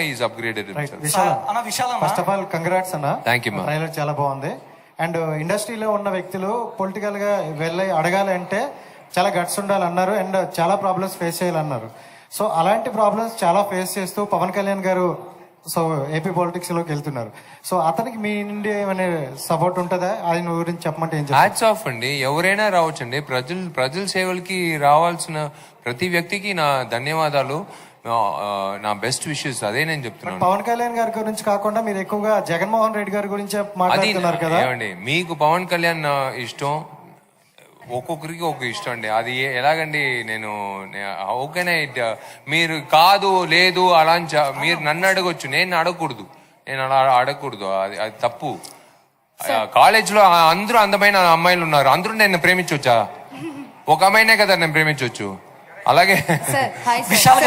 Is upgraded first of all congrats అన్న. Thank you. Trailer చాలా బాగుంది. అండ్ ఇండస్ట్రీలో ఉన్న వ్యక్తులు పొలిటికల్ గా వెళ్ళి అడగాలంటే చాలా గట్స్ ఉండాలన్నారు అండ్ చాలా ప్రాబ్లమ్స్ ఫేస్ చేయాలన్నారు. సో అలాంటి ప్రాబ్లమ్స్ చాలా ఫేస్ చేస్తూ పవన్ కళ్యాణ్ గారు సో ఏపీ పాలిటిక్స్ లోకి వెళ్తున్నారు. సో అతనికి మీ నుండి ఏమైనా సపోర్ట్ ఉంటుందా? ఆయన గురించి చెప్పమంటే ఏం చెప్తారు? హ్యాట్స్ ఆఫ్ అండి. ఎవరైనా రావచ్చండి. ప్రజల సేవలకి రావాల్సిన ప్రతి వ్యక్తికి నా ధన్యవాదాలు, నా బెస్ట్ విషెస్. అదే నేను చెప్తున్నాను. పవన్ కళ్యాణ్ గారి గురించి కాకుండా మీరు ఎక్కువగా జగన్మోహన్ రెడ్డి గారి గురించి మాట్లాడుతున్నారు కదా. ఏమండి, మీకు పవన్ కళ్యాణ్ ఇష్టం, ఒక్కొక్కరికి ఒక ఇష్టం అండి. అది ఎలాగండి? నేను ఓకేనే, మీరు కాదు లేదు అలా మీరు నన్ను అడగొచ్చు, నేను అడగకూడదు. నేను అలా అడగకూడదు, అది తప్పు. కాలేజ్ లో అందరూ అందమైన అమ్మాయిలు ఉన్నారు, అందరూ నేను ప్రేమించవచ్చా? ఒక అమ్మాయినే కదా నేను ప్రేమించవచ్చు. అలాగే విశాల్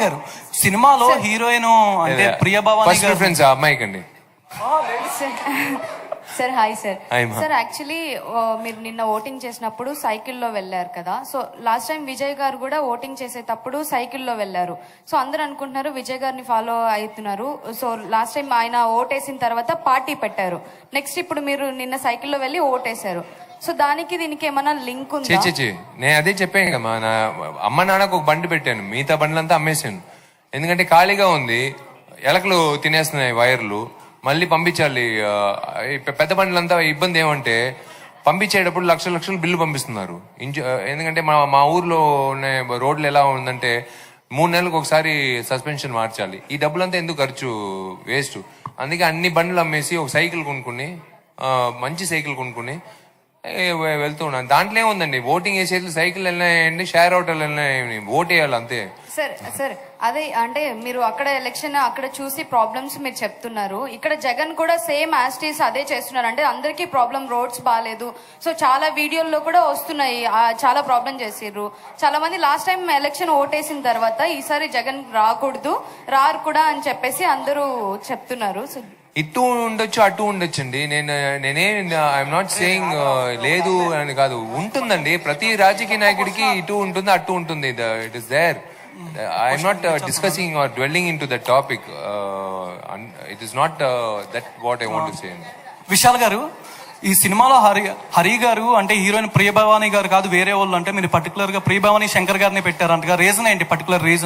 గారు సినిమాలో హీరోయిన్ అంటే ప్రియభావాని ప్రిఫరెన్స్ ఆ అమ్మాయికి అండి. Sir hi sir. Sir actually మీరు నిన్న ఓటింగ్ చేసినప్పుడు సైకిల్లో వెళ్ళారు కదా. సో లాస్ట్ టైం విజయ్ గారు కూడా ఓటింగ్ చేసేటప్పుడు సైకిల్లో వెళ్ళారు. సో అందరు అనుకుంటున్నారు విజయ్ గారిని ఫాలో అవుతున్నారు. సో లాస్ట్ టైం ఆయన ఓటేసిన తర్వాత పార్టీ పెట్టారు. నెక్స్ట్ ఇప్పుడు మీరు నిన్న సైకిల్లో వెళ్ళి ఓటేశారు. సో దానికి దీనికి ఏమైనా లింక్ ఉందా? నేను అదే చెప్పాను కదా, నా అమ్మ నాన్నకు ఒక బండి పెట్టాను, మిగతా బండ్లంతా అమ్మేశాను. ఎందుకంటే ఖాళీగా ఉంది, ఎలకలు తినేస్తున్నాయి వైర్లు, మళ్ళీ పంపించాలి. పెద్ద బండ్లంతా ఇబ్బంది ఏమంటే పంపించేటప్పుడు లక్షలు బిల్లు పంపిస్తున్నారు. ఎందుకంటే మా ఊర్లో ఉన్న రోడ్లు ఎలా ఉందంటే 3 నెలలకు ఒకసారి సస్పెన్షన్ మార్చాలి. ఈ డబ్బులంతా ఎందుకు ఖర్చు, వేస్ట్. అందుకే అన్ని బండ్లు అమ్మేసి ఒక సైకిల్ కొనుక్కుని, మంచి సైకిల్ కొనుక్కుని వెళ్తూ ఉన్నాను. దాంట్లో ఏముందండి, ఓటింగ్ వేసేది సైకిల్ వెళ్ళినాయండి, షేర్ ఆటోలు వెళ్ళినాయి, ఓట్ వేయాలి అంతే. సార్ అదే అంటే మీరు అక్కడ ఎలక్షన్ అక్కడ చూసి ప్రాబ్లమ్స్ మీరు చెప్తున్నారు. ఇక్కడ జగన్ కూడా సేమ్ యాస్టీస్ అదే చేస్తున్నారు. అంటే అందరికీ ప్రాబ్లం, రోడ్స్ బాగాలేదు. సో చాలా వీడియోల్లో కూడా వస్తున్నాయి, చాలా ప్రాబ్లం చేసిర్రు. చాలా మంది లాస్ట్ టైం ఎలక్షన్ ఓటేసిన తర్వాత ఈసారి జగన్ రాకూడదు, రారు కూడా అని చెప్పేసి అందరూ చెప్తున్నారు. సో ఇటు ఉండొచ్చు అటు ఉండొచ్చు అండి. ఐఎమ్ నాట్ సేయింగ్ లేదు అని కాదు, ఉంటుందండి. ప్రతి రాజకీయ నాయకుడికి ఇటు ఉంటుంది అటు ఉంటుంది. It is there. I'm not discussing or dwelling into that topic. It is not that what I want to say. Vishal garu, ఈ సినిమాలో హరి గారు అంటే హీరోయిన్ ప్రియభవాని గారు కాదు వేరే వాళ్ళు, అంటే మీరు పర్టికులర్ గా ప్రియభవాని శంకర్ గారిని పెట్టారంటగా. రీజన్ ఏంటి, పర్టికులర్ రీజన్?